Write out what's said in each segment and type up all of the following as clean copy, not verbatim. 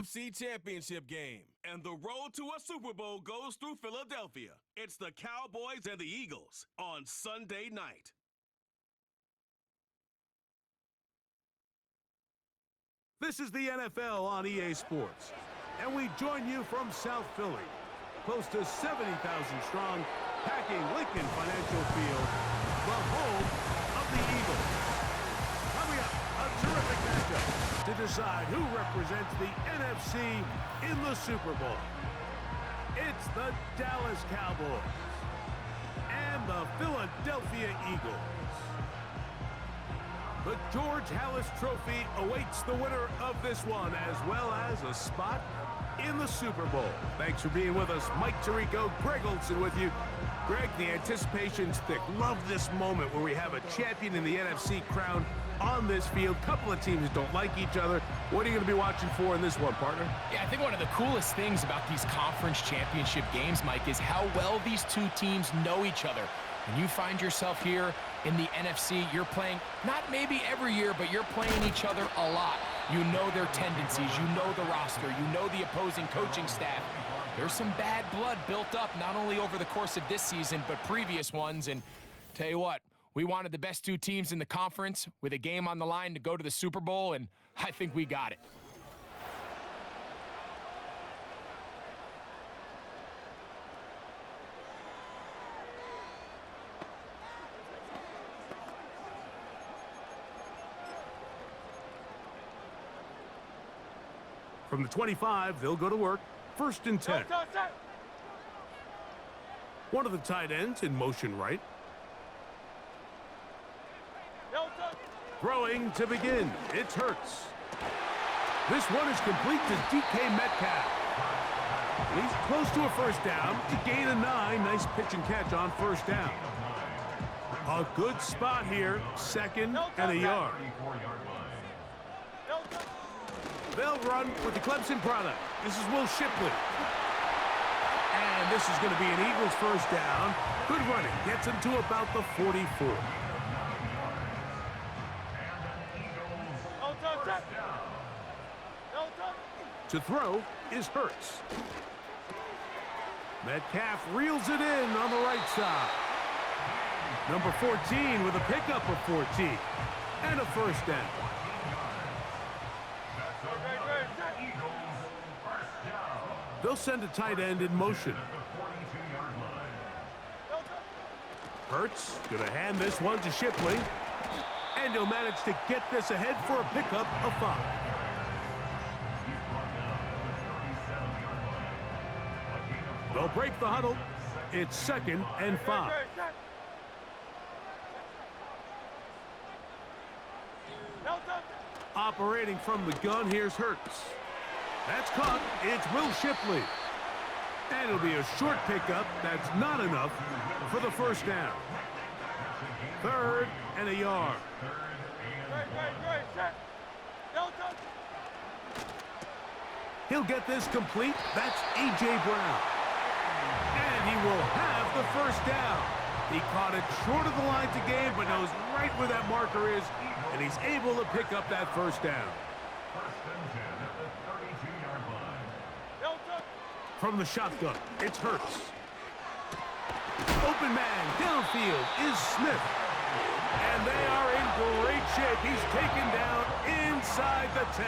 NFC Championship game, and the road to a Super Bowl goes through Philadelphia. It's the Cowboys and the Eagles on Sunday night. This is the NFL on EA Sports, and we join you from South Philly, close to 70,000 strong, packing Lincoln Financial Field, the home of the Eagles. Coming up, a terrific matchup to decide who represents the NFC in the Super Bowl. It's the Dallas Cowboys and the Philadelphia Eagles. The George Halas Trophy awaits the winner of this one, as well as a spot in the Super Bowl. Thanks for being with us. Mike Tirico, Greg Olson with you. Greg, the anticipation's thick. Love this moment where we have a champion in the NFC crowned on this field. Couple of teams don't like each other. What are you going to be watching for in this one, partner? Yeah, I think one of the coolest things about these conference championship games, Mike, is how well these two teams know each other. When you find yourself here in the NFC, you're playing, not maybe every year, but you're playing each other a lot. You know their tendencies, you know the roster, you know the opposing coaching staff. There's some bad blood built up, not only over the course of this season, but previous ones. And tell you what, we wanted the best two teams in the conference with a game on the line to go to the Super Bowl, and I think we got it. From the 25, they'll go to work. 1st and 10. One of the tight ends in motion right. Throwing to begin. It's Hurts. This one is complete to DK Metcalf. He's close to a first down to gain a 9. Nice pitch and catch on first down. A good spot here. 2nd and a yard. They'll run with the Clemson product. This is Will Shipley. And this is going to be an Eagles first down. Good running. Gets him to about the 44. To throw is Hurts. Metcalf reels it in on the right side. Number 14 with a pickup of 14. And a first down. They'll send a tight end in motion. Hurts going to hand this one to Shipley. And he'll manage to get this ahead for a pickup of 5. They'll break the huddle. It's 2nd and 5. Operating from the gun, here's Hurts. That's caught. It's Will Shipley. And it'll be a short pickup. That's not enough for the first down. 3rd and a yard. He'll get this complete. That's A.J. Brown. And he will have the first down. He caught it short of the line to gain, but knows right where that marker is, and he's able to pick up that first down. From the shotgun, it's Hurts. Open man downfield is Smith. And they are in great shape. He's taken down inside the 10.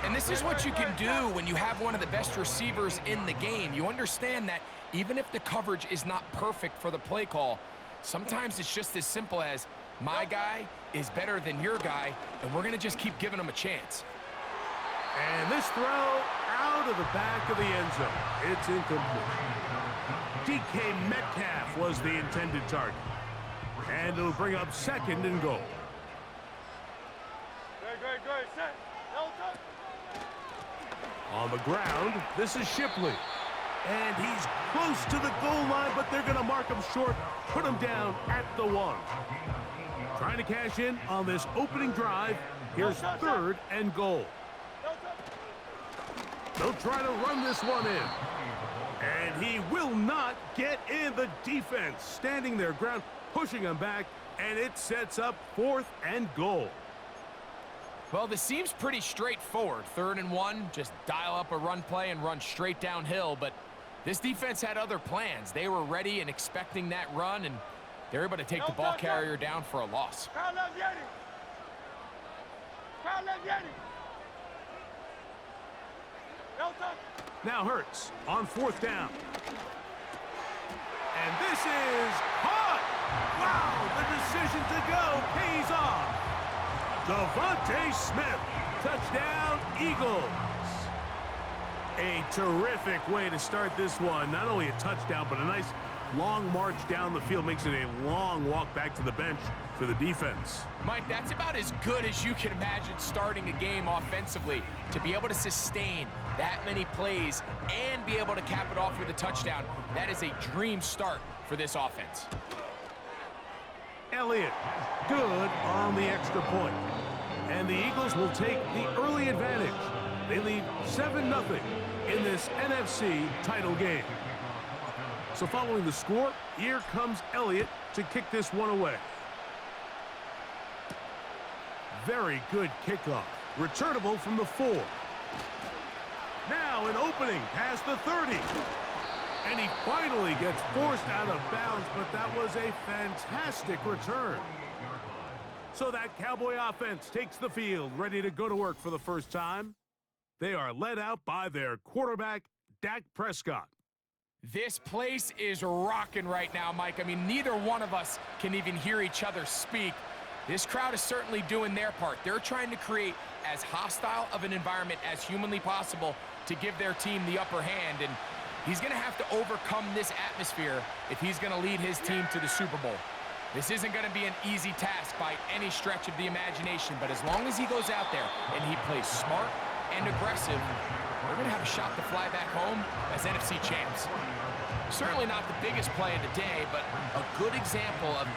And this is what you can do when you have one of the best receivers in the game. You understand that even if the coverage is not perfect for the play call, sometimes it's just as simple as, my guy is better than your guy, and we're going to just keep giving him a chance. And this throw out of the back of the end zone. It's incomplete. DK Metcalf was the intended target. And it'll bring up 2nd and goal. On the ground, this is Shipley. And he's close to the goal line, but they're going to mark him short, put him down at the 1. Trying to cash in on this opening drive. Here's 3rd and goal. They'll try to run this one in. And he will not get in. The defense standing their ground, pushing him back, and it sets up 4th and goal. Well, this seems pretty straightforward. 3rd and 1, just dial up a run play and run straight downhill. But this defense had other plans. They were ready and expecting that run, and they're able to take the ball carrier down for a loss. Now Hurts on 4th down. And this is caught! Wow, the decision to go pays off. Devontae Smith, touchdown Eagles. A terrific way to start this one. Not only a touchdown, but a nice long march down the field. Makes it a long walk back to the bench for the defense. Mike, that's about as good as you can imagine starting a game offensively. To be able to sustain that many plays and be able to cap it off with a touchdown, that is a dream start for this offense. Elliott, good on the extra point. And the Eagles will take the early advantage. They lead 7-0 in this NFC title game. So following the score, here comes Elliott to kick this one away. Very good kickoff. Returnable from the 4. Now an opening past the 30. And he finally gets forced out of bounds, but that was a fantastic return. So that Cowboy offense takes the field, ready to go to work for the first time. They are led out by their quarterback, Dak Prescott. This place is rocking right now, Mike. I mean, neither one of us can even hear each other speak. This crowd is certainly doing their part. They're trying to create as hostile of an environment as humanly possible to give their team the upper hand. And he's going to have to overcome this atmosphere if he's going to lead his team to the Super Bowl. This isn't going to be an easy task by any stretch of the imagination, but as long as he goes out there and he plays smart and aggressive, we're going to have a shot to fly back home as NFC champs. Certainly not the biggest play of the day, but a good example of...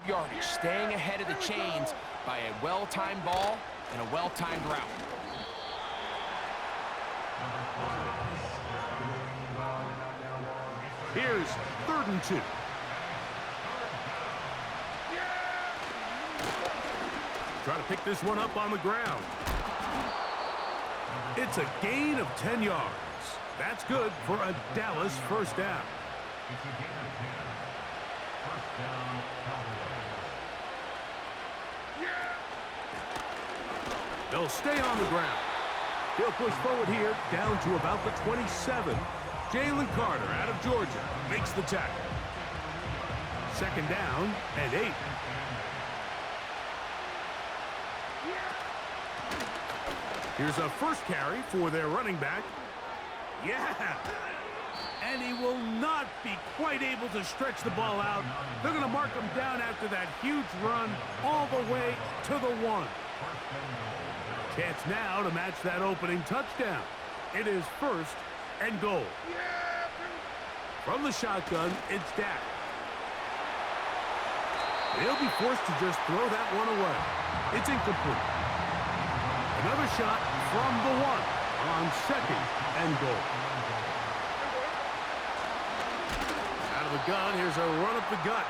yardage, staying ahead of the chains by a well-timed ball and a well-timed route. Here's 3rd and 2. Try to pick this one up on the ground. It's a gain of 10 yards. That's good for a Dallas first down. They'll stay on the ground. They'll push forward here down to about the 27. Jalen Carter out of Georgia makes the tackle. 2nd down and 8. Here's a first carry for their running back. Yeah! And he will not be quite able to stretch the ball out. They're going to mark him down after that huge run all the way to the 1. Chance now to match that opening touchdown. It is 1st and goal. From the shotgun, it's Dak. He'll be forced to just throw that one away. It's incomplete. Another shot from the 1 on 2nd and goal. Out of the gun, here's a run up the gut.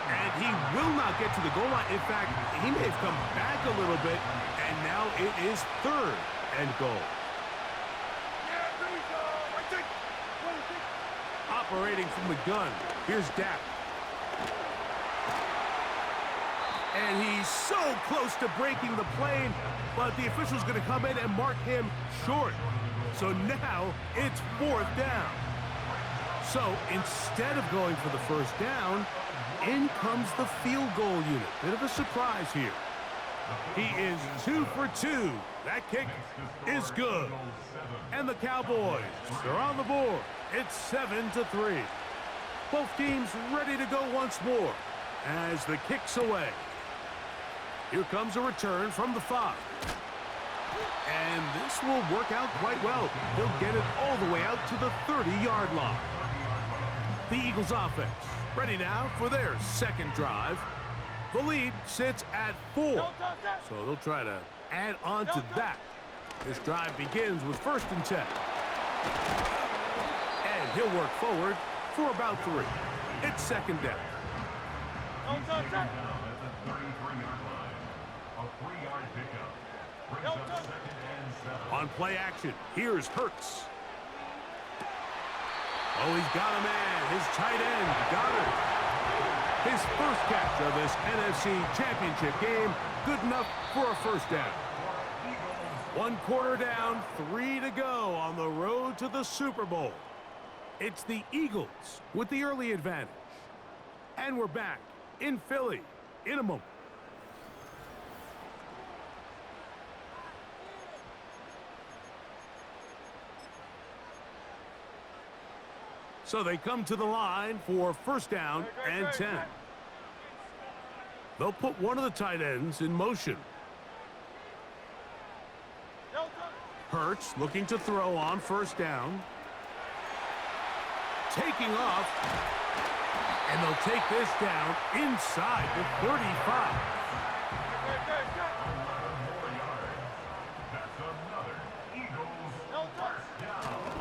And he will not get to the goal line. In fact, he may have come back a little bit, and now it is 3rd and goal. Operating from the gun, here's Dak. And he's so close to breaking the plane, but the official's going to come in and mark him short. So now it's 4th down. So instead of going for the first down, in comes the field goal unit. Bit of a surprise here. He is 2 for 2. That kick is good. And the Cowboys are on the board. It's 7-3. Both teams ready to go once more as the kick's away. Here comes a return from the 5. And this will work out quite well. He'll get it all the way out to the 30-yard line. The Eagles offense ready now for their second drive. The lead sits at 4, so they'll try to add on to that. This drive begins with 1st and 10. And he'll work forward for about 3. It's 2nd down. On play action, here's Hurts. Oh, he's got a man. His tight end got it. His first catch of this NFC Championship game, good enough for a 1st down. 1 quarter down, 3 to go on the road to the Super Bowl. It's the Eagles with the early advantage. And we're back in Philly in a moment. So they come to the line for 1st down and 10. They'll put one of the tight ends in motion. Hurts looking to throw on 1st down. Taking off. And they'll take this down inside the 35.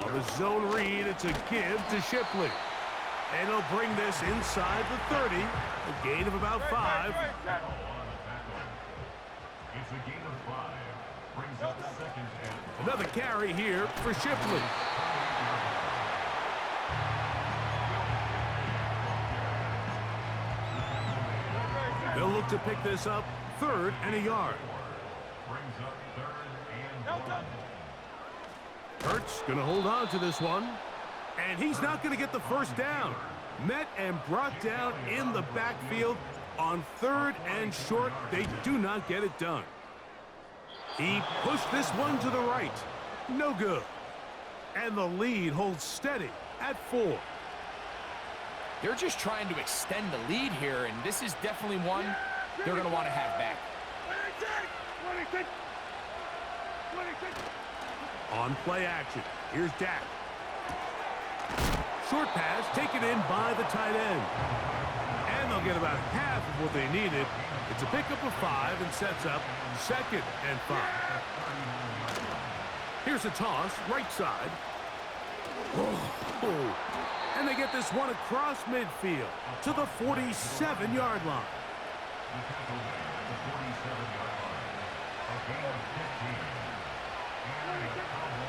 On the zone read, it's a give to Shipley. And he'll bring this inside the 30. A gain of about 5. It's a gain of 5. Brings up 2nd down. Another carry here for Shipley. They'll look to pick this up 3rd and a yard. Brings up 3rd and 1. Hurts going to hold on to this one. And he's not going to get the 1st down. Met and brought down in the backfield on 3rd and short. They do not get it done. He pushed this one to the right. No good. And the lead holds steady at 4. They're just trying to extend the lead here, and this is definitely one they're going to want to have back. On play action, here's Dak. Short pass taken in by the tight end. And they'll get about half of what they needed. It's a pickup of 5 and sets up 2nd and 5. Here's a toss, right side. Oh. And they get this one across midfield to the 47-yard line.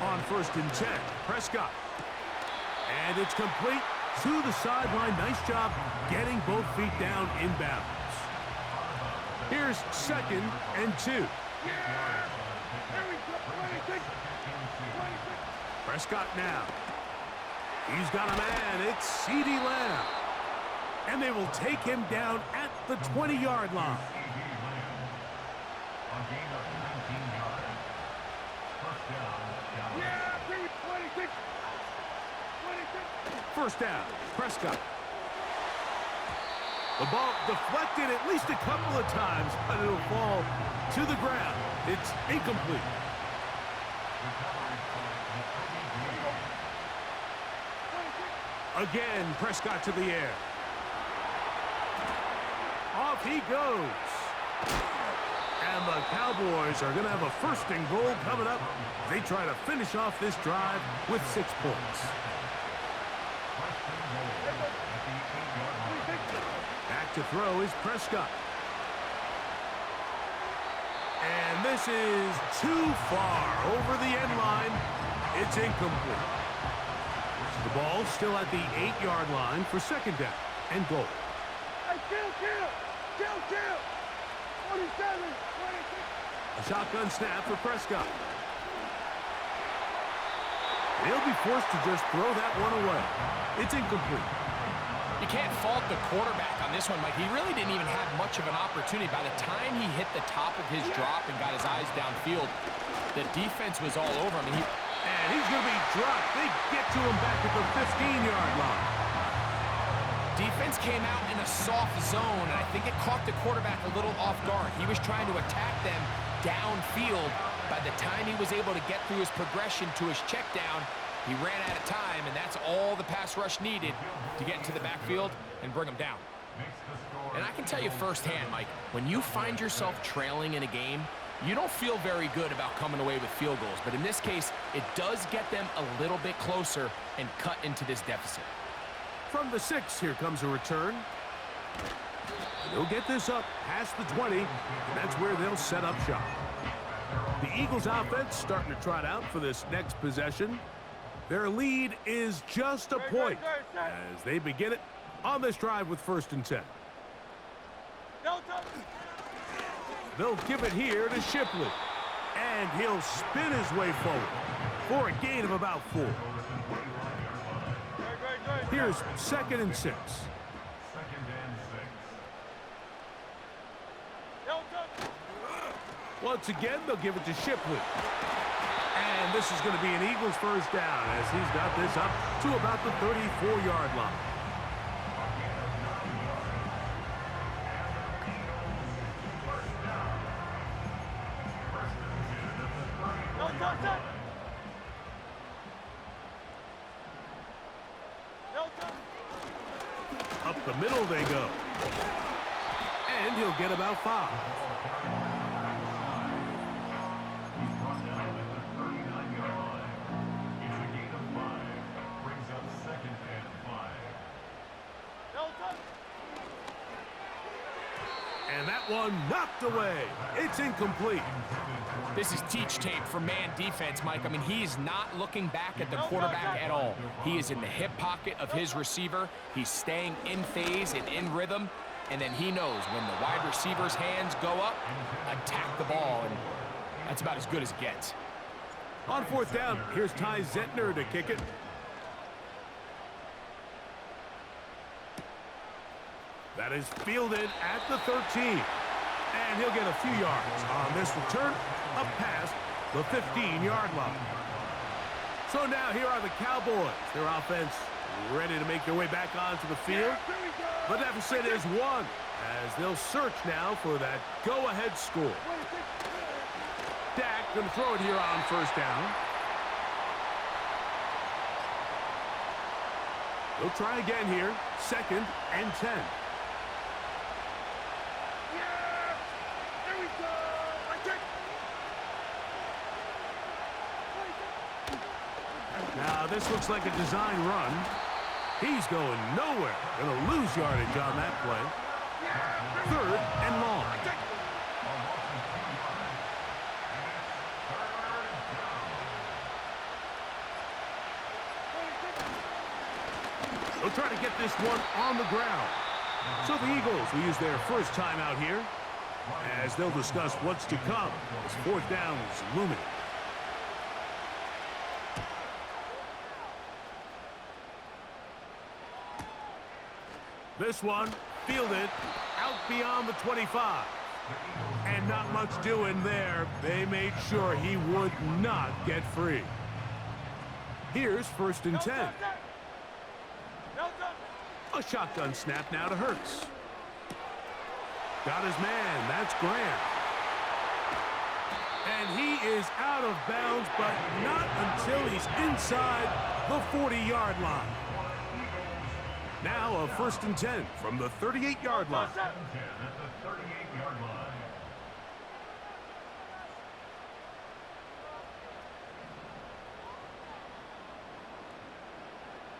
On 1st and 10, Prescott. And it's complete to the sideline. Nice job getting both feet down inbounds. Here's 2nd and 2. Prescott now. He's got a man. It's CeeDee Lamb. And they will take him down at the 20-yard line. First down, Prescott. The ball deflected at least a couple of times, but it'll fall to the ground. It's incomplete. Again, Prescott to the air. Off he goes. And the Cowboys are going to have a 1st and goal coming up. They try to finish off this drive with 6 points. Back to throw is Prescott. And this is too far over the end line. It's incomplete. The ball still at the 8-yard line for 2nd down and goal. Kill! 47, 26. A shotgun snap for Prescott. He'll be forced to just throw that one away. It's incomplete. You can't fault the quarterback on this one, Mike. He really didn't even have much of an opportunity. By the time he hit the top of his drop and got his eyes downfield, the defense was all over him. And he's going to be dropped. They get to him back at the 15-yard line. Defense came out in a soft zone, and I think it caught the quarterback a little off guard. He was trying to attack them downfield, By the time he was able to get through his progression to his check down, he ran out of time, and that's all the pass rush needed to get into the backfield and bring him down. And I can tell you firsthand, Mike, when you find yourself trailing in a game, you don't feel very good about coming away with field goals. But in this case, it does get them a little bit closer and cut into this deficit. From the 6, here comes a return. They'll get this up past the 20, and that's where they'll set up shop. The Eagles offense starting to trot out for this next possession. Their lead is just a point as they begin it on this drive with 1st and 10. They'll give it here to Shipley, and he'll spin his way forward for a gain of about 4. Here's 2nd and 6. Once again, they'll give it to Shipley. And this is going to be an Eagles 1st down as he's got this up to about the 34-yard line. Up the middle they go. And he'll get about 5. And that one knocked away. It's incomplete. This is teach tape for man defense, Mike. I mean, he's not looking back at the quarterback at all. He is in the hip pocket of his receiver. He's staying in phase and in rhythm. And then he knows when the wide receiver's hands go up, attack the ball. And that's about as good as it gets. On 4th down, here's Ty Zentner to kick it. That is fielded at the 13. And he'll get a few yards on this return up past the 15-yard line. So now here are the Cowboys. Their offense ready to make their way back onto the field. The deficit is 1 as they'll search now for that go-ahead score. Dak going to throw it here on 1st down. They'll try again here. 2nd and 10. Now, this looks like a design run. He's going nowhere. Going to lose yardage on that play. 3rd and long. They'll try to get this one on the ground. So the Eagles will use their first time out here as they'll discuss what's to come as 4th down is looming. This one fielded out beyond the 25. And not much doing there. They made sure he would not get free. Here's 1st and 10. A shotgun snap now to Hurts. Got his man. That's Grant. And he is out of bounds, but not until he's inside the 40-yard line. Now a 1st and 10 from the 38-yard line.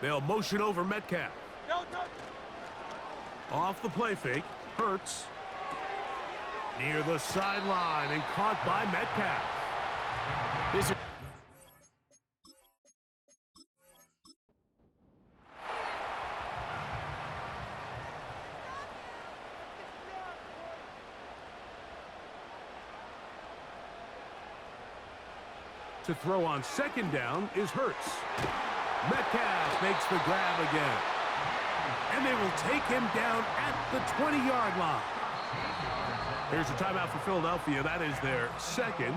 They'll motion over Metcalf. Off the play fake, Hurts. Near the sideline and caught by Metcalf. This is to throw on 2nd down is Hurts. Metcalf makes the grab again. And they will take him down at the 20-yard line. Here's a timeout for Philadelphia. That is their 2nd,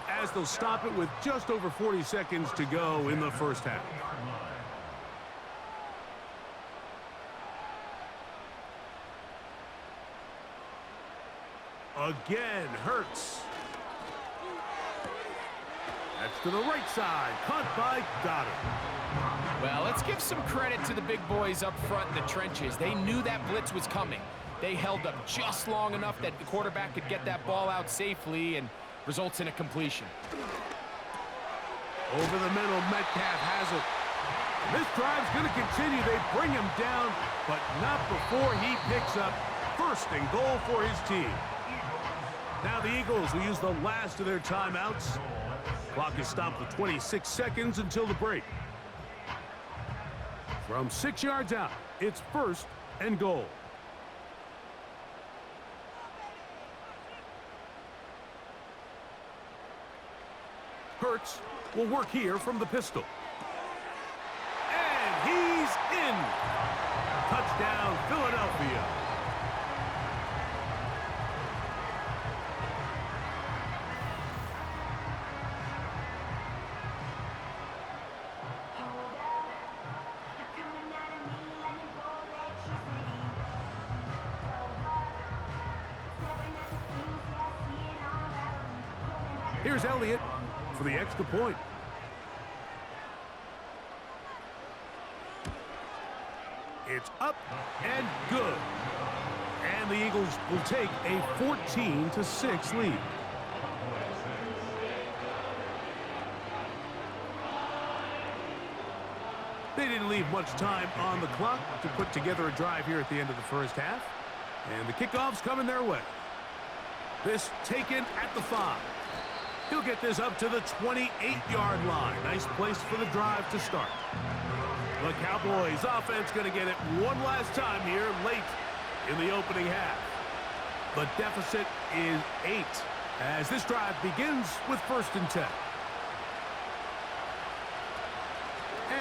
as they'll stop it with just over 40 seconds to go in the 1st half. Again, Hurts. That's to the right side. Caught by Goddard. Well, let's give some credit to the big boys up front in the trenches. They knew that blitz was coming. They held up just long enough that the quarterback could get that ball out safely and results in a completion. Over the middle, Metcalf has it. This drive's going to continue. They bring him down, but not before he picks up first and goal for his team. Now the Eagles will use the last of their timeouts. Clock is stopped with 26 seconds until the break. From 6 yards out, it's first and goal. Hurts will work here from the pistol. And he's in. Touchdown, Philadelphia. Here's Elliott for the extra point. It's up and good. And the Eagles will take a 14-6 lead. They didn't leave much time on the clock to put together a drive here at the end of the first half. And the kickoff's coming their way. This taken at the 5. He'll get this up to the 28-yard line. Nice place for the drive to start. The Cowboys offense going to get it one last time here late in the opening half. The deficit is 8 as this drive begins with 1st and 10.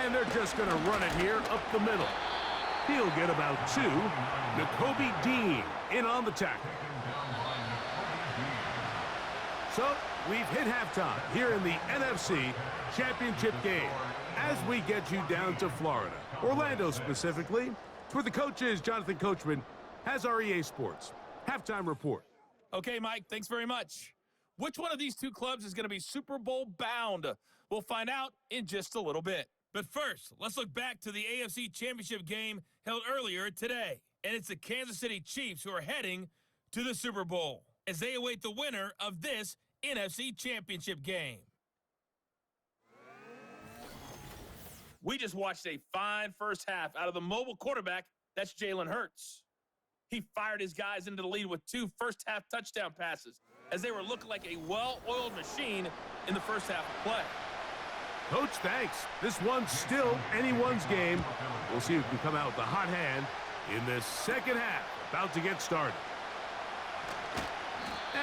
And they're just going to run it here up the middle. He'll get about 2. Nakobe Dean in on the tackle. So we've hit halftime here in the NFC Championship game as we get you down to Florida, Orlando specifically. For the coaches, Jonathan Coachman has our EA Sports halftime report. Okay, Mike, thanks very much. Which one of these two clubs is going to be Super Bowl bound? We'll find out in just a little bit. But first, let's look back to the AFC Championship game held earlier today. And it's the Kansas City Chiefs who are heading to the Super Bowl as they await the winner of this NFC Championship game. We just watched a fine first half out of the mobile quarterback, that's Jalen Hurts. He fired his guys into the lead with 2 first-half touchdown passes as they were looking like a well-oiled machine in the first half of play. Coach, thanks. This one's still anyone's game. We'll see who can come out with the hot hand in this second half, about to get started.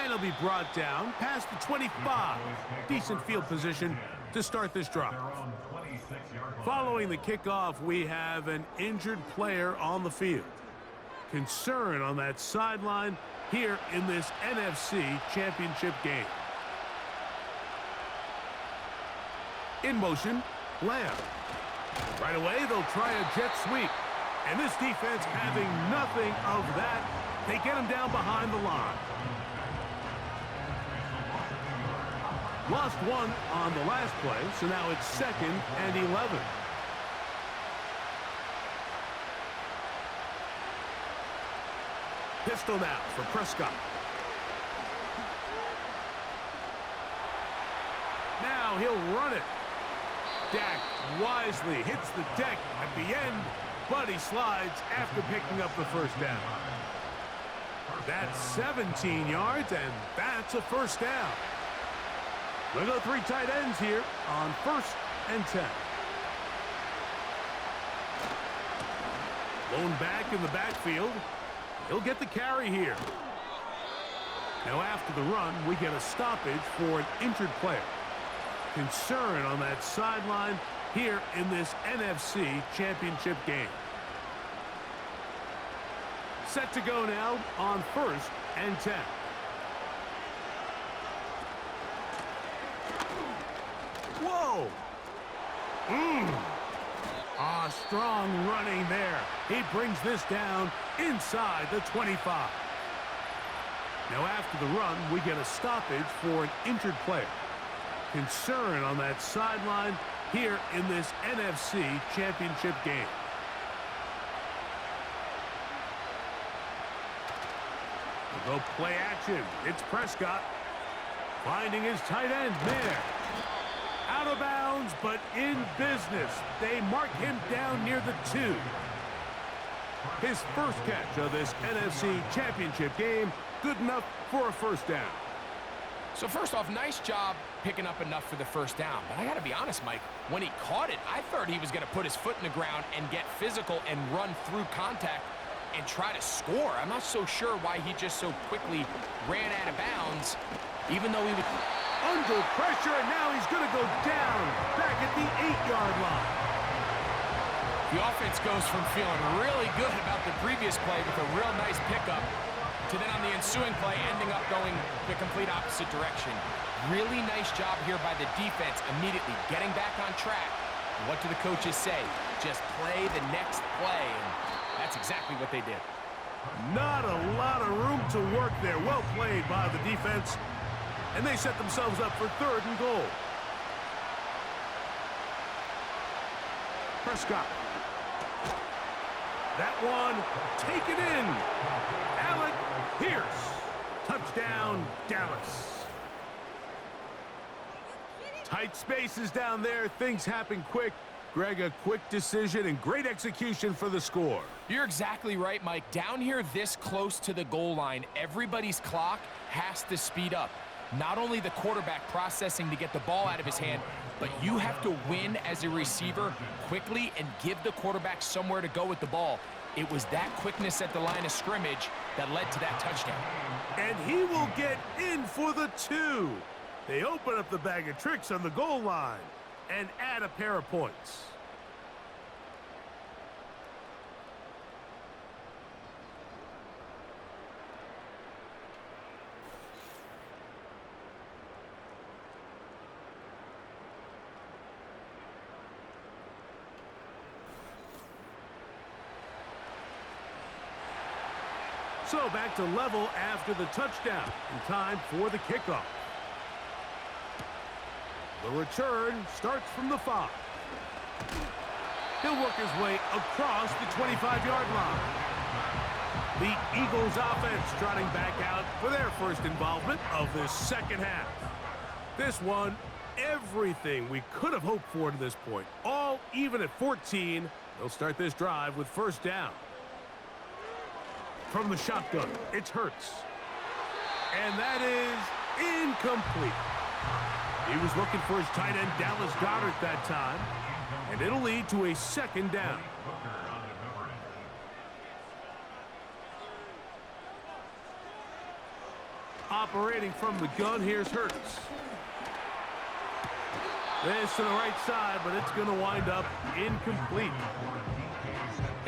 And he'll be brought down past the 25. Decent field position to start this drive. Following the kickoff, we have an injured player on the field. Concern on that sideline here in this NFC Championship game. In motion, Lamb. Right away, they'll try a jet sweep. And this defense having nothing of that. They get him down behind the line. Lost 1 on the last play, so now it's 2nd and 11. Pistol now for Prescott. Now he'll run it. Dak wisely hits the deck at the end, but he slides after picking up the first down. That's 17 yards, and that's a first down. We'll go 3 tight ends here on 1st and 10. Lone back in the backfield. He'll get the carry here. Now after the run, we get a stoppage for an injured player. Concern on that sideline here in this NFC Championship game. Set to go now on 1st and 10. Whoa! Strong running there. He brings this down inside the 25. Now after the run, we get a stoppage for an injured player. concern on that sideline here in this NFC Championship game. We'll go play action. It's Prescott finding his tight end there. Out of bounds, but in business. They mark him down near the 2. His first catch of this NFC Championship game, good enough for a first down. So first off, nice job picking up enough for the first down. But I got to be honest, Mike, when he caught it, I thought he was going to put his foot in the ground and get physical and run through contact and try to score. I'm not so sure why he just so quickly ran out of bounds, even though he was under pressure, and now he's going to go down back at the 8-yard line. The offense goes from feeling really good about the previous play with a real nice pickup to then on the ensuing play ending up going the complete opposite direction. Really nice job here by the defense immediately getting back on track. And what do the coaches say? Just play the next play, and that's exactly what they did. Not a lot of room to work there. Well played by the defense. And they set themselves up for 3rd and goal. Prescott. That one taken in. Alec Pierce. Touchdown, Dallas. Tight spaces down there. Things happen quick. Greg, a quick decision and great execution for the score. You're exactly right, Mike. Down here this close to the goal line, everybody's clock has to speed up. Not only the quarterback processing to get the ball out of his hand, but you have to win as a receiver quickly and give the quarterback somewhere to go with the ball. It was that quickness at the line of scrimmage that led to that touchdown. And he will get in for the 2. They open up the bag of tricks on the goal line and add a pair of points. So back to level after the touchdown. And time for the kickoff. The return starts from the 5. He'll work his way across the 25-yard line. The Eagles offense trotting back out for their first involvement of this second half. This one, everything we could have hoped for to this point. All even at 14. They'll start this drive with first down. From the shotgun, it's Hurts. And that is incomplete. He was looking for his tight end, Dallas Goedert, that time. And it'll lead to a second down. Operating from the gun, here's Hurts. This to the right side, but it's going to wind up incomplete.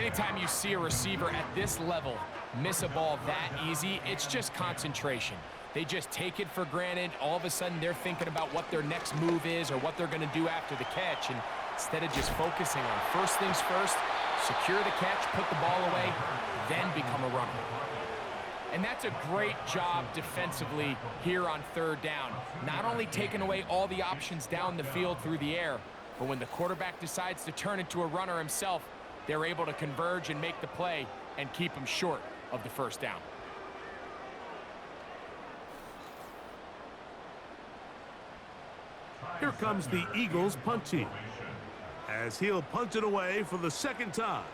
Anytime you see a receiver at this level miss a ball that easy, it's just concentration. They just take it for granted. All of a sudden, they're thinking about what their next move is or what they're going to do after the catch. And instead of just focusing on first things first, secure the catch, put the ball away, then become a runner. And that's a great job defensively here on 3rd down. Not only taking away all the options down the field through the air, but when the quarterback decides to turn into a runner himself, they're able to converge and make the play and keep him short of the first down. Here comes the Eagles punt team, as he'll punt it away for the second time.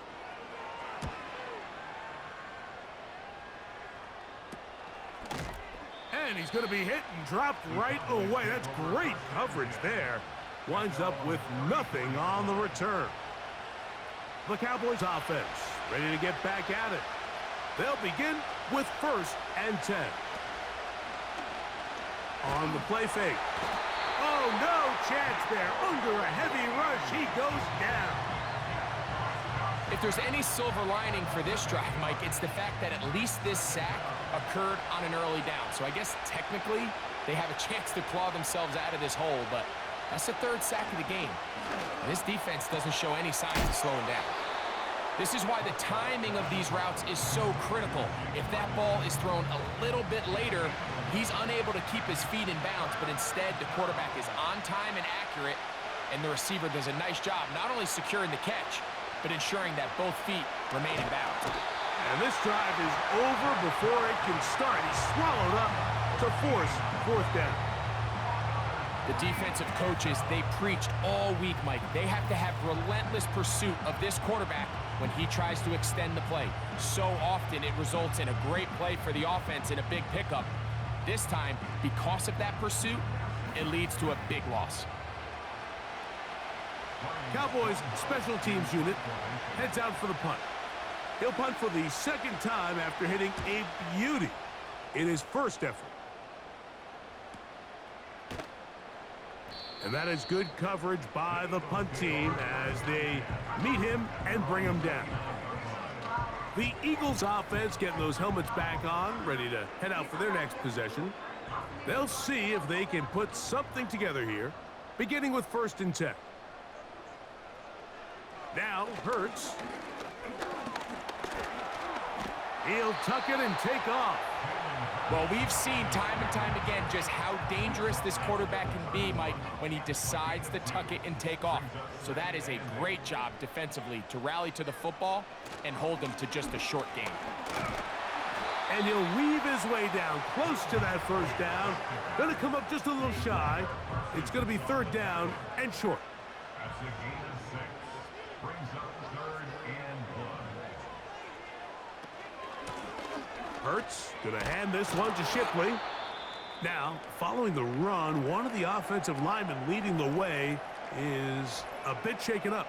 And he's going to be hit and dropped right away. That's great coverage there. Winds up with nothing on the return. The Cowboys offense ready to get back at it. They'll begin with 1st and 10. On the play fake. Oh, no chance there. Under a heavy rush, he goes down. If there's any silver lining for this drive, Mike, it's the fact that at least this sack occurred on an early down. So I guess technically they have a chance to claw themselves out of this hole, but that's the 3rd sack of the game. This defense doesn't show any signs of slowing down. This is why the timing of these routes is so critical. If that ball is thrown a little bit later, he's unable to keep his feet in bounds, but instead the quarterback is on time and accurate, and the receiver does a nice job not only securing the catch, but ensuring that both feet remain in bounds. And this drive is over before it can start. He's swallowed up to force fourth down. The defensive coaches, they preached all week, Mike. They have to have relentless pursuit of this quarterback when he tries to extend the play. So often it results in a great play for the offense and a big pickup. This time, because of that pursuit, it leads to a big loss. Cowboys special teams unit heads out for the punt. He'll punt for the second time after hitting a beauty in his first effort. And that is good coverage by the punt team as they meet him and bring him down. The Eagles offense getting those helmets back on, ready to head out for their next possession. They'll see if they can put something together here, beginning with 1st and 10. Now, Hurts. He'll tuck it and take off. Well, we've seen time and time again just how dangerous this quarterback can be, Mike, when he decides to tuck it and take off. So that is a great job defensively to rally to the football and hold them to just a short gain. And he'll weave his way down close to that first down. Going to come up just a little shy. It's going to be 3rd down and short. That's a gain of 6. Brings up 3rd and 1. Hurts going to hand this one to Shipley. Now, following the run, one of the offensive linemen leading the way is a bit shaken up.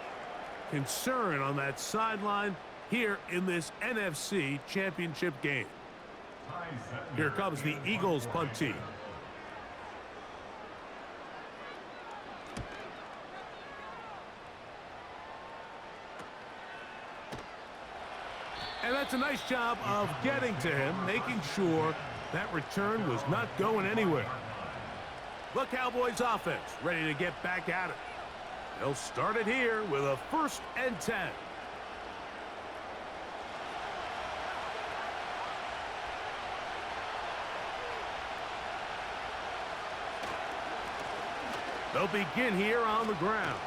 Concern on that sideline here in this NFC Championship game. Here comes the Eagles punt team. And that's a nice job of getting to him, making sure that return was not going anywhere. The Cowboys offense ready to get back at it. They'll start it here with a 1st and 10. They'll begin here on the ground.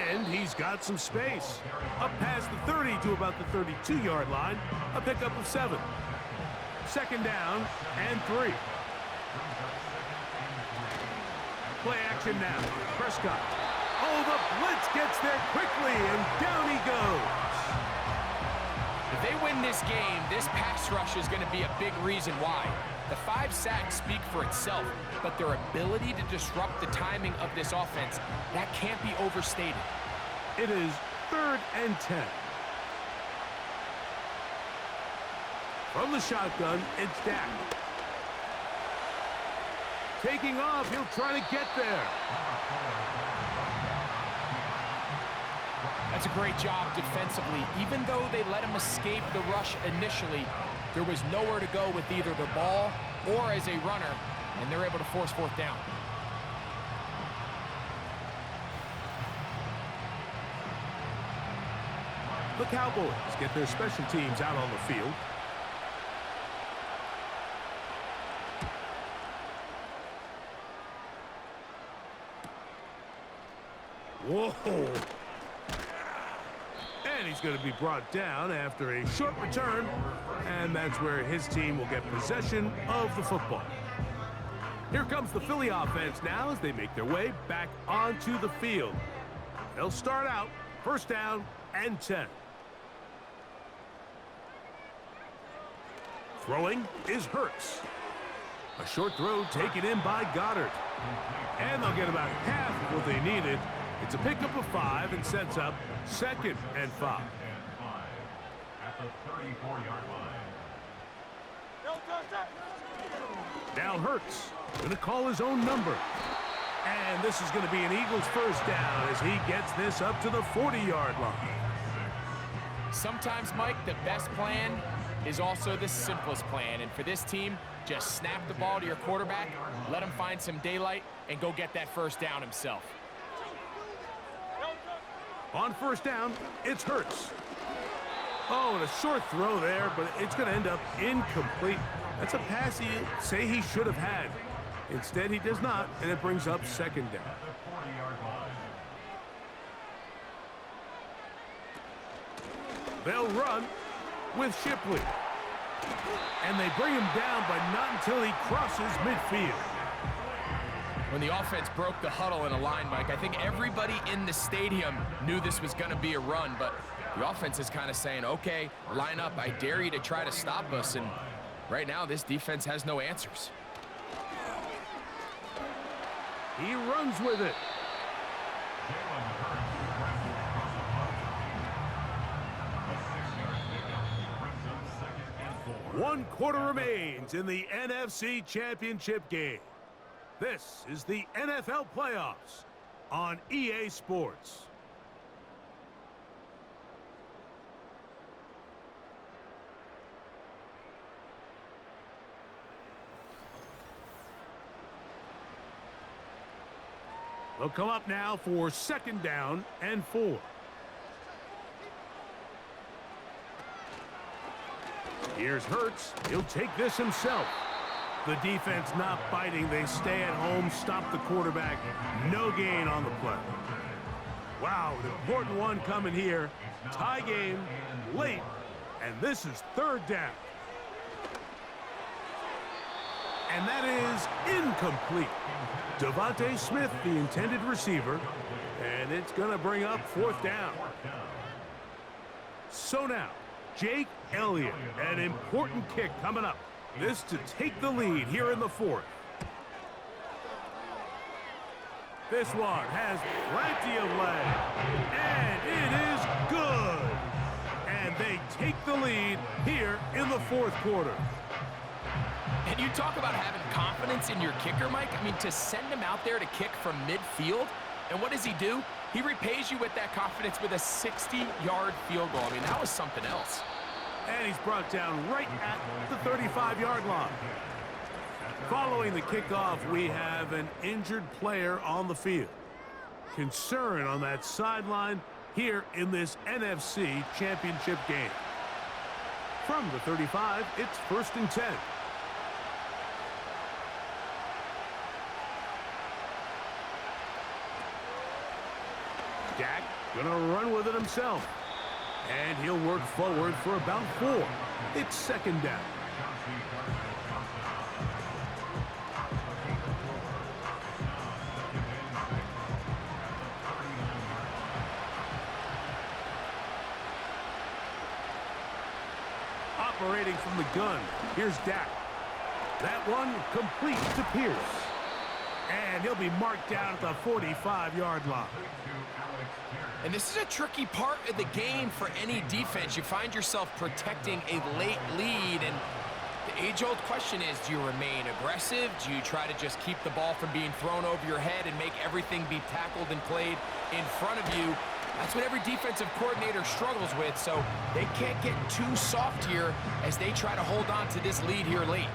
And he's got some space. Up past the 30 to about the 32-yard line. A pickup of 7. 2nd down and 3. Play action now. Prescott. Oh, the blitz gets there quickly, and down he goes. If they win this game, this pass rush is going to be a big reason why. The 5 sacks speak for itself, but their ability to disrupt the timing of this offense, that can't be overstated. It is 3rd and 10. From the shotgun, it's Dak. Taking off, he'll try to get there. That's a great job defensively. Even though they let him escape the rush initially, there was nowhere to go with either the ball or as a runner, and they're able to force 4th down. The Cowboys get their special teams out on the field. Whoa! And he's going to be brought down after a short return, and that's where his team will get possession of the football. Here comes the Philly offense now as they make their way back onto the field. They'll start out 1st down and 10. Throwing is Hurts. A short throw taken in by Goddard. And they'll get about half of what they needed. It's a pickup of 5 and sets up 2nd and 5. At the 34-yard line. Now Hurts going to call his own number. And this is going to be an Eagles 1st down as he gets this up to the 40-yard line. Sometimes, Mike, the best plan is also the simplest plan. And for this team, just snap the ball to your quarterback, let him find some daylight, and go get that 1st down himself. On first down, it's Hurts. Oh, and a short throw there, but it's going to end up incomplete. That's a pass he'd say he should have had. Instead, he does not, and it brings up second down. They'll run with Shipley. And they bring him down, but not until he crosses midfield. When the offense broke the huddle in a line, Mike, I think everybody in the stadium knew this was going to be a run, but the offense is kind of saying, okay, line up, I dare you to try to stop us, and right now this defense has no answers. He runs with it. One quarter remains in the NFC Championship game. This is the NFL playoffs on EA Sports. They'll come up now for second down and 4. Here's Hurts. He'll take this himself. The defense not biting. They stay at home, stop the quarterback. No gain on the play. Wow, an important one coming here. Tie game, late, and this is third down. And that is incomplete. Devontae Smith, the intended receiver, and it's going to bring up fourth down. So now, Jake Elliott, an important kick coming up. This to take the lead here in the fourth. This one has plenty of leg, and it is good. And they take the lead here in the fourth quarter. And you talk about having confidence in your kicker, Mike. I mean, to send him out there to kick from midfield, and what does he do? He repays you with that confidence with a 60-yard field goal. I mean, that was something else. And he's brought down right at the 35-yard line. Following the kickoff, we have an injured player on the field. Concern on that sideline here in this NFC Championship game. From the 35, it's 1st and 10. Dak gonna run with it himself. And he'll work forward for about 4. It's second down. Operating from the gun, here's Dak. That one complete to Pierce. And he'll be marked down at the 45-yard line. And this is a tricky part of the game for any defense. You find yourself protecting a late lead, and the age-old question is, do you remain aggressive? Do you try to just keep the ball from being thrown over your head and make everything be tackled and played in front of you? That's what every defensive coordinator struggles with, so they can't get too soft here as they try to hold on to this lead here late.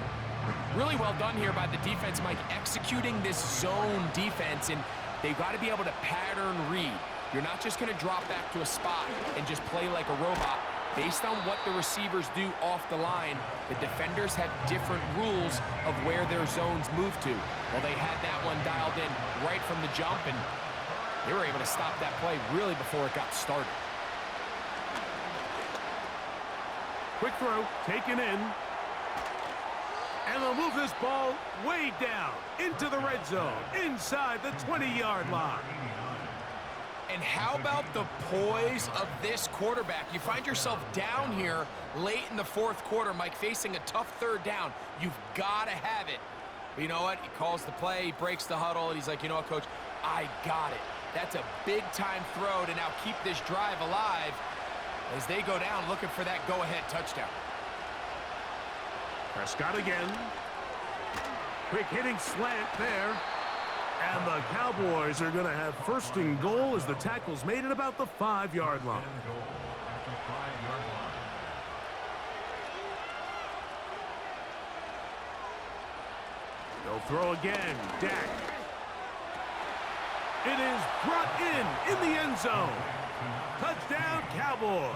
Really well done here by the defense, Mike, executing this zone defense, and they've got to be able to pattern read. You're not just going to drop back to a spot and just play like a robot. Based on what the receivers do off the line, the defenders have different rules of where their zones move to. Well, they had that one dialed in right from the jump, and they were able to stop that play really before it got started. Quick throw, taken in. And they'll move this ball way down into the red zone, inside the 20-yard line. And how about the poise of this quarterback? You find yourself down here late in the fourth quarter, Mike, facing a tough third down. You've got to have it. But you know what? He calls the play, he breaks the huddle, and he's like, you know what, Coach? I got it. That's a big-time throw to now keep this drive alive as they go down looking for that go-ahead touchdown. Prescott again. Quick hitting slant there. And the Cowboys are going to have 1st and goal as the tackle's made at about the 5-yard line. They'll throw again. Dak. It is brought in the end zone. Touchdown, Cowboys.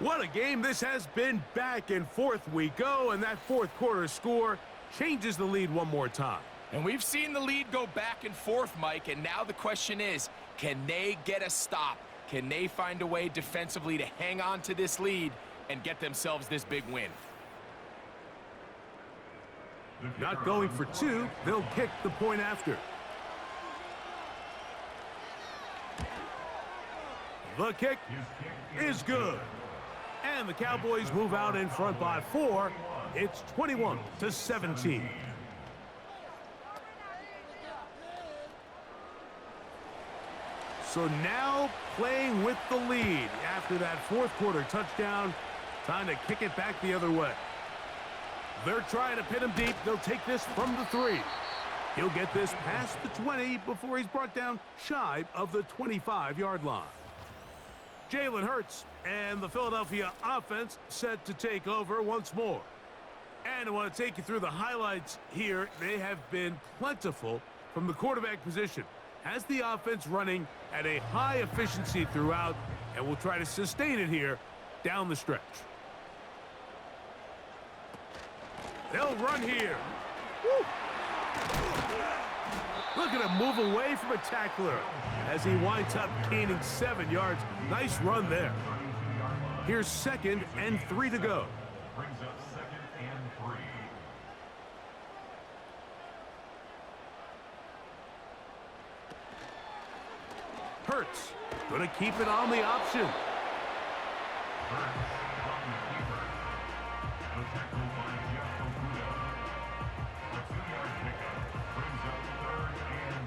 What a game this has been. Back and forth we go, and that fourth quarter score changes the lead one more time. And we've seen the lead go back and forth, Mike, and now the question is, can they get a stop? Can they find a way defensively to hang on to this lead and get themselves this big win? Not going for two, they'll kick the point after. The kick is good. And the Cowboys move out in front by 4. It's 21-17. So now playing with the lead after that fourth quarter touchdown. Time to kick it back the other way. They're trying to pin him deep. They'll take this from the 3. He'll get this past the 20 before he's brought down shy of the 25-yard line. Jalen Hurts and the Philadelphia offense set to take over once more. And I want to take you through the highlights here. They have been plentiful from the quarterback position. Has the offense running at a high efficiency throughout, and will try to sustain it here down the stretch. They'll run here. Woo! Look at him move away from a tackler as he winds up gaining 7 yards. Nice run there. Here's 2nd and 3 to go. Brings up 2nd and 3. Hurts gonna keep it on the option. Hurts on the keeper. The tackle by Jeff Okuda. A 2-yard pickup brings up 3rd and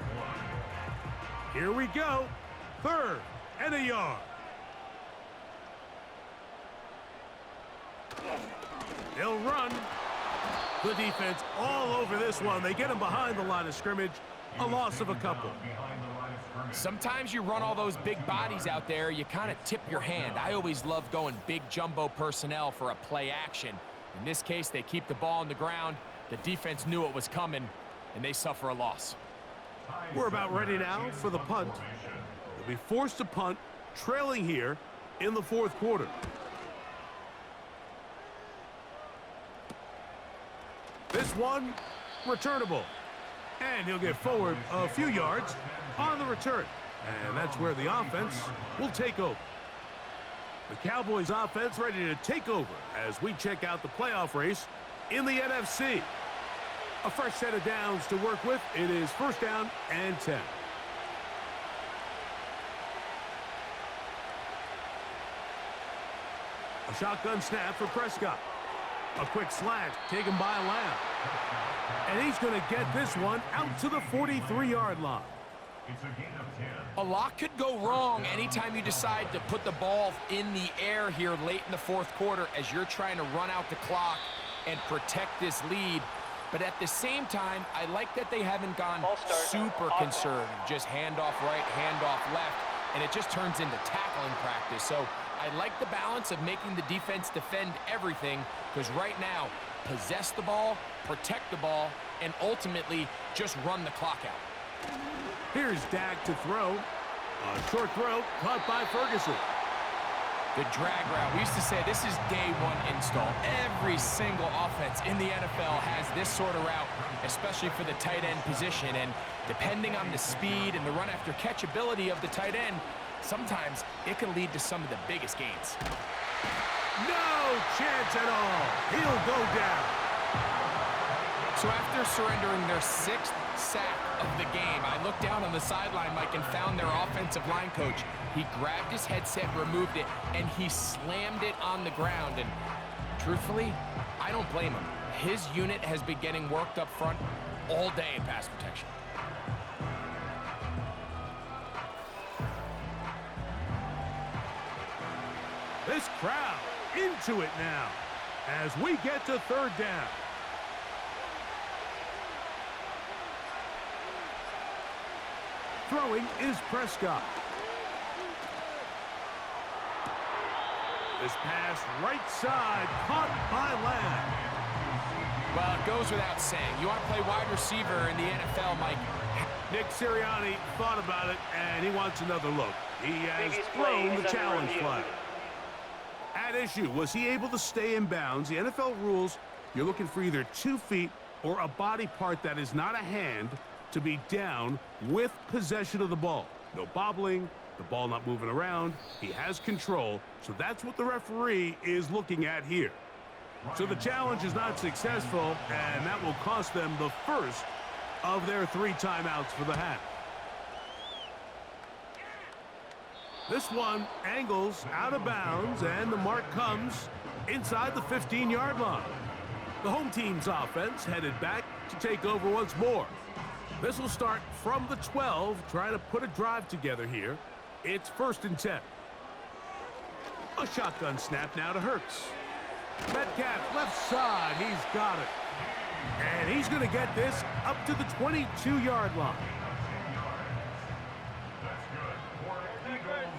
1. Here we go. 3rd and a yard. They'll run. The defense all over this one. They get him behind the line of scrimmage. A loss of a couple. Sometimes you run all those big bodies out there, you kind of tip your hand. I always love going big jumbo personnel for a play action. In this case, they keep the ball on the ground. The defense knew it was coming, and they suffer a loss. We're about ready now for the punt. They'll be forced to punt, trailing here in the fourth quarter. This one, returnable. And he'll get forward a few yards on the return. And that's where the offense will take over. The Cowboys offense ready to take over as we check out the playoff race in the NFC. A fresh set of downs to work with. It is 1st down and 10. A shotgun snap for Prescott. A quick slant taken by Lamb. And he's going to get this one out to the 43-yard line. It's a gain of 10. A lot could go wrong anytime you decide to put the ball in the air here late in the fourth quarter as you're trying to run out the clock and protect this lead. But at the same time, I like that they haven't gone super conservative. Just handoff right, handoff left, and it just turns into tackling practice. So I like the balance of making the defense defend everything, because right now, possess the ball, protect the ball, and ultimately just run the clock out. Here's Dak to throw. A short throw caught by Ferguson. The drag route. We used to say this is day one install. Every single offense in the NFL has this sort of route, especially for the tight end position. And depending on the speed and the run after catch ability of the tight end, sometimes it can lead to some of the biggest gains. No chance at all. He'll go down. So after surrendering their 6th sack of the game, I looked down on the sideline, Mike, and found their offensive line coach. He grabbed his headset, removed it, and he slammed it on the ground. And truthfully, I don't blame him. His unit has been getting worked up front all day in pass protection. This crowd into it now as we get to 3rd down. Throwing is Prescott. This pass right side caught by Lamb. Well, it goes without saying. You want to play wide receiver in the NFL, Mike, Nick Sirianni thought about it, and he wants another look. He has thrown the challenge flag. At issue, was he able to stay in bounds? The NFL rules, you're looking for either 2 feet or a body part that is not a hand to be down with possession of the ball. No bobbling, the ball not moving around. He has control, so that's what the referee is looking at here. So the challenge is not successful, and that will cost them the first of their 3 timeouts for the half. This one angles out of bounds, and the mark comes inside the 15-yard line. The home team's offense headed back to take over once more. This will start from the 12, trying to put a drive together here. It's 1st and 10. A shotgun snap now to Hurts. Metcalf, left side, he's got it. And he's going to get this up to the 22-yard line. That's good. For Eagles,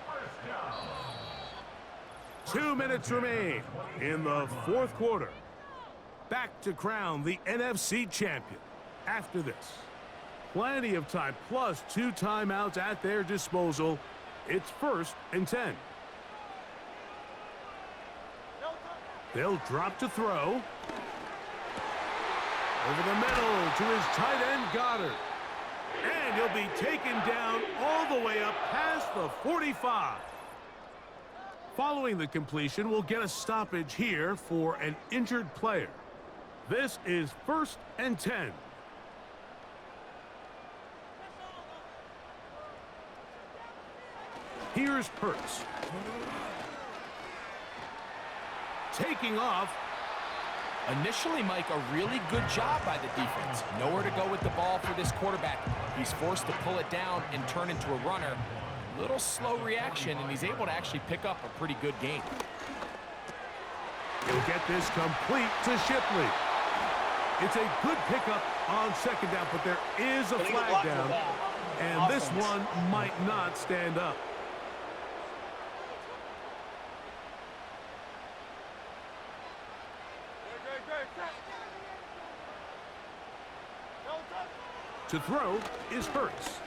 first down. 2 minutes remain in the 4th quarter. Back to crown the NFC champion after this. Plenty of time, plus 2 timeouts at their disposal. It's 1st and 10. They'll drop to throw. Over the middle to his tight end, Goddard. And he'll be taken down all the way up past the 45. Following the completion, we'll get a stoppage here for an injured player. This is 1st and 10. Here's Hurts. Taking off. Initially, Mike, a really good job by the defense. Nowhere to go with the ball for this quarterback. He's forced to pull it down and turn into a runner. Little slow reaction, and he's able to actually pick up a pretty good game. He'll get this complete to Shipley. It's a good pickup on 2nd down, but there is a flag down, and this one might not stand up. To throw is Hurts.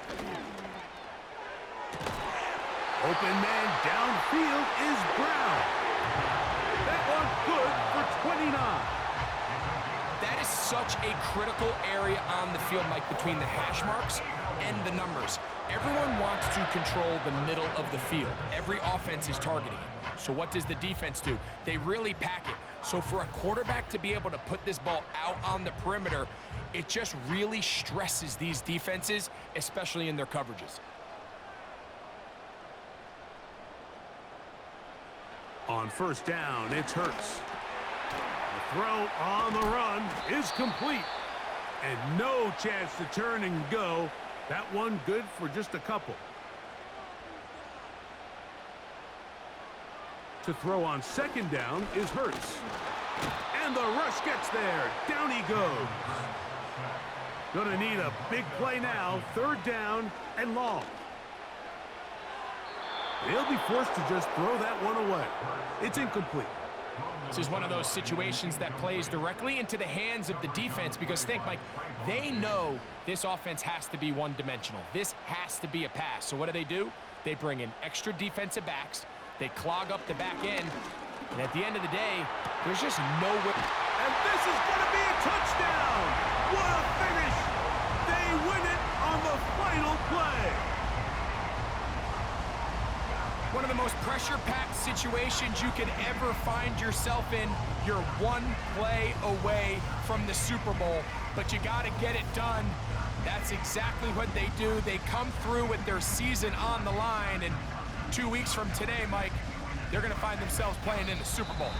Open man downfield is Brown. That one good for 29. That is such a critical area on the field, Mike, between the hash marks and the numbers. Everyone wants to control the middle of the field. Every offense is targeting it. So what does the defense do? They really pack it. So for a quarterback to be able to put this ball out on the perimeter, it just really stresses these defenses, especially in their coverages. On 1st down, it's Hurts. The throw on the run is complete. And no chance to turn and go. That one good for just a couple. To throw on 2nd down is Hurts. And the rush gets there. Down he goes. Gonna need a big play now. 3rd down and long. They'll be forced to just throw that one away. It's incomplete. This is one of those situations that plays directly into the hands of the defense because think, Mike, they know this offense has to be one-dimensional. This has to be a pass. So what do? They bring in extra defensive backs. They clog up the back end. And at the end of the day, there's just no way. And this is going to be a touchdown. What a finish. They win it on the final play. One of the most pressure-packed situations you could ever find yourself in. You're one play away from the Super Bowl, but you got to get it done. That's exactly what they do. They come through with their season on the line, and 2 weeks from today, Mike, they're going to find themselves playing in the Super Bowl.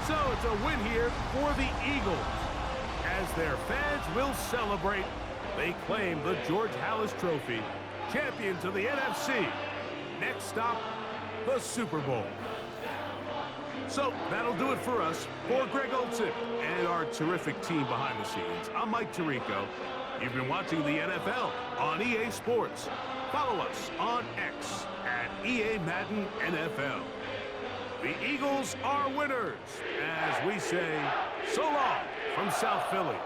So it's a win here for the Eagles. As their fans will celebrate, they claim the George Halas Trophy, champions of the NFC. Next stop, the Super Bowl. So that'll do it for us. For Greg Olson and our terrific team behind the scenes, I'm Mike Tirico. You've been watching the NFL on EA Sports. Follow us on X at EA Madden NFL. The Eagles are winners, as we say, so long from South Philly.